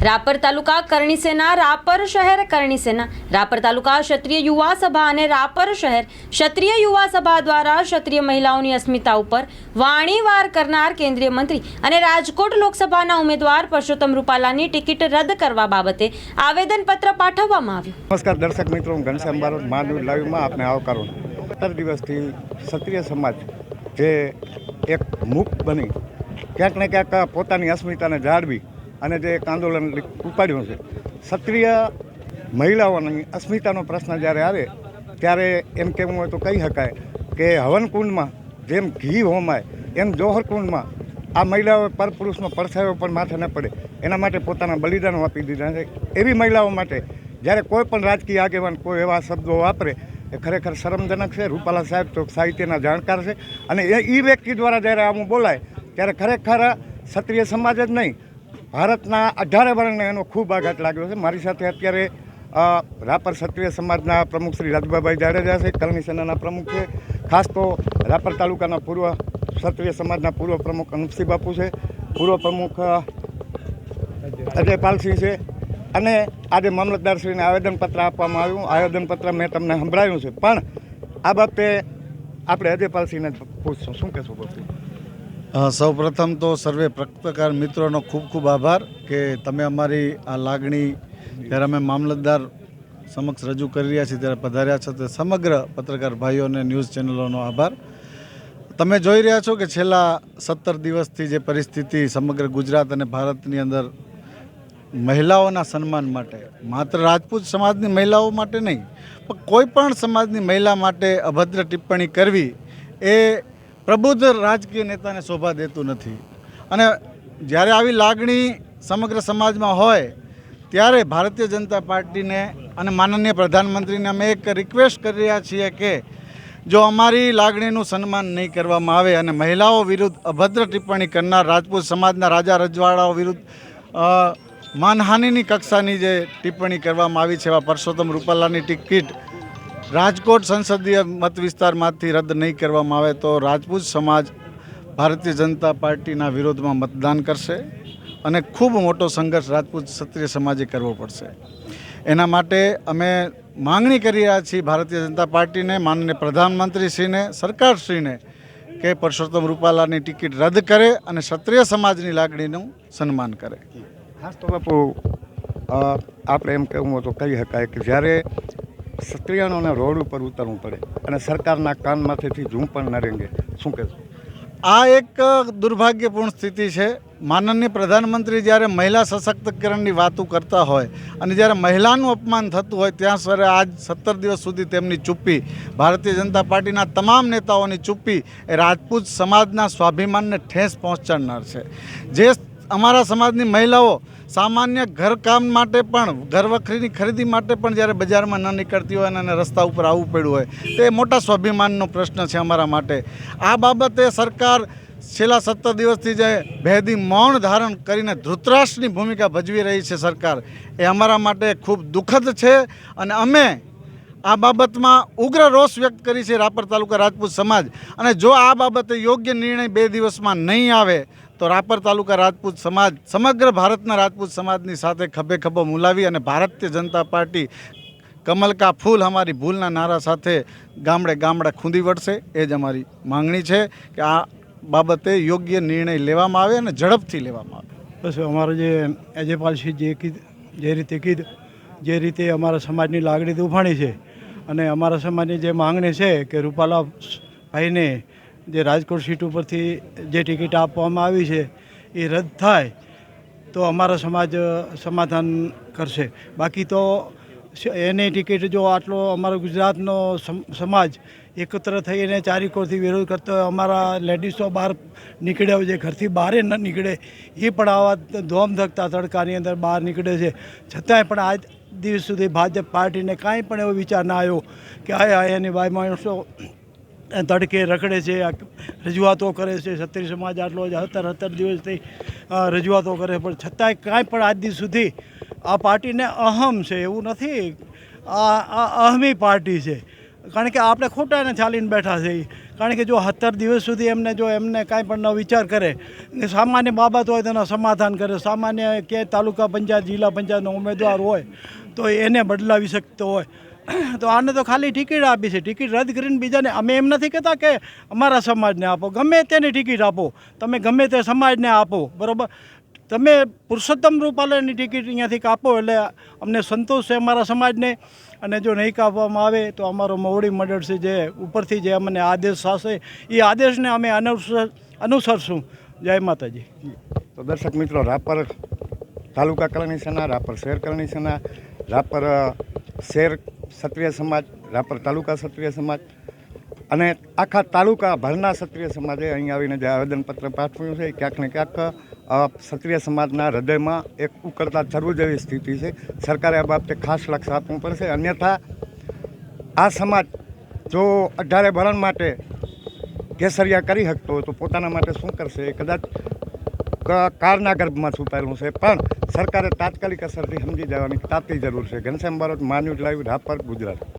રાપર તાલુકા કરણી સેના, રાપર શહેર કરણી સેના, રાપર તાલુકા ક્ષત્રિય યુવા સભા અને રાપર શહેર ક્ષત્રિય યુવા સભા દ્વારા ક્ષત્રિય મહિલાઓની અસ્મિતા ઉપર વાણીવાર કરનાર કેન્દ્રીય મંત્રી અને રાજકોટ લોકસભાના ઉમેદવાર પરસોત્તમ રૂપાલાની ટિકિટ રદ કરવા બાબતે આવેદનપત્ર પાઠવવામાં આવ્યું. નમસ્કાર દર્શક મિત્રો, હું ઘનશ્યામ બારોટ માનવ લાઈવમાં આપને આવકારું. 17 દિવસથી ક્ષત્રિય સમાજ જે એક મુખ બની ક્યાંક ને ક્યાંક પોતાની અસ્મિતાને જાળવી અને જે એક આંદોલન ઉપાડ્યું છે, ક્ષત્રિય મહિલાઓની અસ્મિતાનો પ્રશ્ન જ્યારે આવે ત્યારે એમ કહેવું હોય તો કહી શકાય કે હવનકુંડમાં જેમ ઘી હોમાય એમ જોહરકુંડમાં આ મહિલાઓએ પરપુરુષનો પડછાયો પણ માથે ન પડે એના માટે પોતાના બલિદાનો આપી દીધા છે. એવી મહિલાઓ માટે જ્યારે કોઈ પણ રાજકીય આગેવાન કોઈ એવા શબ્દો વાપરે એ ખરેખર શરમજનક છે. રૂપાલા સાહેબ તો સાહિત્યના જાણકાર છે અને એ વ્યક્તિ દ્વારા જ્યારે આવું બોલાય ત્યારે ખરેખર ક્ષત્રિય સમાજ જ નહીં, ભારતના 18 વર્ણને એનો ખૂબ આઘાત લાગ્યો છે. મારી સાથે અત્યારે રાપર ક્ષત્રિય સમાજના પ્રમુખ શ્રી રાજબાભાઈ જાડેજા છે, કરણી સેનાના પ્રમુખ છે, ખાસ તો રાપર તાલુકાના પૂર્વ ક્ષત્રિય સમાજના પૂર્વ પ્રમુખ અનુપસિંહ બાપુ છે, પૂર્વ પ્રમુખ અજયપાલસિંહ છે અને આજે મામલતદારશ્રીને આવેદનપત્ર આપવામાં આવ્યું. આવેદનપત્ર મેં તમને સંભળાવ્યું છે, પણ આ બાબતે આપણે અજયપાલસિંહને પૂછશું. શું કહેશો બાપુ? સૌ પ્રથમ તો સર્વે પત્રકાર મિત્રોનો ખૂબ ખૂબ આભાર કે તમે અમારી આ લાગણી જ્યારે અમે મામલતદાર સમક્ષ રજૂ કરી રહ્યા છીએ ત્યારે પધાર્યા છો. તે સમગ્ર પત્રકાર ભાઈઓને ન્યૂઝ ચેનલોનો આભાર. તમે જોઈ રહ્યા છો કે છેલ્લા 17 દિવસથી જે પરિસ્થિતિ સમગ્ર ગુજરાત અને ભારતની અંદર મહિલાઓના સન્માન માટે, માત્ર રાજપૂત સમાજની મહિલાઓ માટે નહીં પણ કોઈ પણ સમાજની મહિલા માટે અભદ્ર ટિપ્પણી કરવી એ પ્રબુદ્ધ રાજકીય નેતાને શોભા દેતું નથી. અને જ્યારે આવી લાગણી સમગ્ર સમાજમાં હોય ત્યારે ભારતીય જનતા પાર્ટીને અને માનનીય પ્રધાનમંત્રીને અમે એક રિક્વેસ્ટ કરી રહ્યા છીએ કે જો અમારી લાગણીનું સન્માન નહીં કરવામાં આવે અને મહિલાઓ વિરુદ્ધ અભદ્ર ટિપ્પણી કરનાર રાજપૂત સમાજના રાજા રજવાડાઓ વિરુદ્ધ માનહાનિની કક્ષાની જે ટિપ્પણી કરવામાં આવી છે એવા પરસોત્તમ રૂપાલાની ટિકિટ રાજકોટ સંસદીય મત વિસ્તારમાંથી રદ નહીં કરવામાં આવે તો રાજપૂત સમાજ ભારતીય જનતા પાર્ટીના વિરોધમાં મતદાન કરશે અને ખૂબ મોટો સંઘર્ષ રાજપૂત ક્ષત્રિય સમાજે કરવો પડશે. એના માટે અમે માંગણી કરી રહ્યા છીએ ભારતીય જનતા પાર્ટીને, માનનીય પ્રધાનમંત્રીશ્રીને, સરકારશ્રીને કે પરસોત્તમ રૂપાલાની ટિકિટ રદ કરે અને ક્ષત્રિય સમાજની લાગણીનું સન્માન કરે. ખાસ તો બાપુ આપણે એમ કહેવું હોય તો કહી શકાય કે જ્યારે ક્ષત્રિયનોને રોડ ઉપર ઉતરવું પડે અને સરકારના કાનમાંથી ઝૂમ પણ ન રેંગે, શું કહેશો? આ એક દુર્ભાગ્યપૂર્ણ સ્થિતિ છે. માનનીય પ્રધાનમંત્રી જ્યારે મહિલા સશક્તિકરણની વાતો કરતા હોય અને જ્યારે મહિલાનું અપમાન થતું હોય ત્યાં સ્વરે આજ 17 દિવસ સુધી તેમની ચૂપ્પી, ભારતીય જનતા પાર્ટીના તમામ નેતાઓની ચૂપ્પી એ રાજપૂત સમાજના સ્વાભિમાનને ઠેસ પહોંચાડનાર છે. જે અમારા સમાજની મહિલાઓ સામાન્ય ઘરકામ માટે પણ, ઘરવખરીની ખરીદી માટે પણ જ્યારે બજારમાં ન નીકળતી હોય અને રસ્તા ઉપર આવવું પડ્યું હોય તે મોટા સ્વાભિમાનનો પ્રશ્ન છે અમારા માટે. આ બાબતે સરકાર છેલ્લા 17 દિવસથી જે ભેદી મૌન ધારણ કરીને ધૃતરાષ્ટ્રની ભૂમિકા ભજવી રહી છે સરકાર, એ અમારા માટે ખૂબ દુઃખદ છે અને અમે આ બાબતમાં ઉગ્ર રોષ વ્યક્ત કરી છે રાપર તાલુકા રાજપૂત સમાજ. અને જો આ બાબતે યોગ્ય નિર્ણય 2 દિવસમાં નહીં આવે તો રાપર તાલુકા રાજપૂત સમાજ સમગ્ર ભારતના રાજપૂત સમાજની સાથે ખભે ખભો મિલાવી અને ભારતીય જનતા પાર્ટી કમલ કા ફૂલ હમારી ભૂલના નારા સાથે ગામડે ગામડે ખૂંદી વળશે. એ જ અમારી માંગણી છે કે આ બાબતે યોગ્ય નિર્ણય લેવામાં આવે અને ઝડપથી લેવામાં આવે. બસ અમારો જે અજયપાલસિંહ જે રીતે અમારા સમાજની લાગણી ઉફાણી છે અને અમારા સમાજની જે માંગણી છે કે રૂપાલા ભાઈને જે રાજકોટ સીટ ઉપરથી જે ટિકિટ આપવામાં આવી છે એ રદ થાય તો અમારા સમાજ સમાધાન કરશે. બાકી તો એની ટિકિટ જો આટલો અમારો ગુજરાતનો સમાજ એકત્ર થઈને ચારેકોરથી વિરોધ કરતો હોય, અમારા લેડીઝો બહાર નીકળ્યા હોય છે, ઘરથી બહાર ન નીકળે એ પણ આવા ધોમધકતા તડકાની અંદર બહાર નીકળે છે, છતાંય પણ આજ દિવસ સુધી ભાજપ પાર્ટીને કાંઈ પણ એવો વિચાર ના આવ્યો કે એની બાઈ માણસો તડકે રખડે છે, રજૂઆતો કરે છે. ક્ષત્રિય સમાજ આટલો 17 દિવસથી રજૂઆતો કરે પણ છતાંય કાંઈ પણ આજ દિવસ સુધી આ પાર્ટીને અહમ છે એવું નથી. આ અહમી પાર્ટી છે. કારણ કે આપણે ખોટા એને ચાલીને બેઠા છે કારણ કે જો 17 દિવસ સુધી એમને કાંઈ પણ ન વિચાર કરે ને સામાન્ય બાબત હોય તેનો સમાધાન કરે, સામાન્ય કે તાલુકા પંચાયત જિલ્લા પંચાયતનો ઉમેદવાર હોય તો એને બદલાવી શકતો હોય, તો આને તો ખાલી ટિકિટ આપી છે, ટિકિટ રદ કરીને બીજાને, અમે એમ નથી કહેતા કે અમારા સમાજને આપો, ગમે તેની ટિકિટ આપો, તમે ગમે તે સમાજને આપો, બરાબર, તમે પુરુષોત્તમ રૂપાલાની ટિકિટ અહીંયાથી કાપો એટલે અમને સંતોષ છે અમારા સમાજને, અને જો નહીં કાપવામાં આવે તો અમારો મોવડી મંડળ છે જે ઉપરથી જે અમને આદેશ થશે એ આદેશને અમે અનુસરશું. જય માતાજી. તો દર્શક મિત્રો, રાપર તાલુકા કરણી સેના, રાપર શહેર કરણી સેના, રાપર શહેર ક્ષત્રિય સમાજ, રાપર તાલુકા ક્ષત્રિય સમાજ અને આખા તાલુકા ભરના ક્ષત્રિય સમાજે અહીં આવીને જે આવેદનપત્ર પાઠવ્યું છે, ક્યાંક ને ક્યાંક ક્ષત્રિય સમાજના હૃદયમાં એક ઉકળતા ચરવું જેવી સ્થિતિ છે. સરકારે આ બાબતે ખાસ લક્ષ આપવું પડશે, અન્યથા આ સમાજ જો 18 ભરણ માટે કેસરિયા કરી શકતો હોય તો પોતાના માટે શું કરશે એ કદાચ કારના ગર્ભમાં છુપાયેલું છે, પણ સરકારે તાત્કાલિક અસરથી સમજી જવાની તાતી જરૂર છે. ઘનશ્યામ બારોટ, માન્યુઝ લાઈવ, રાપર, ગુજરાત.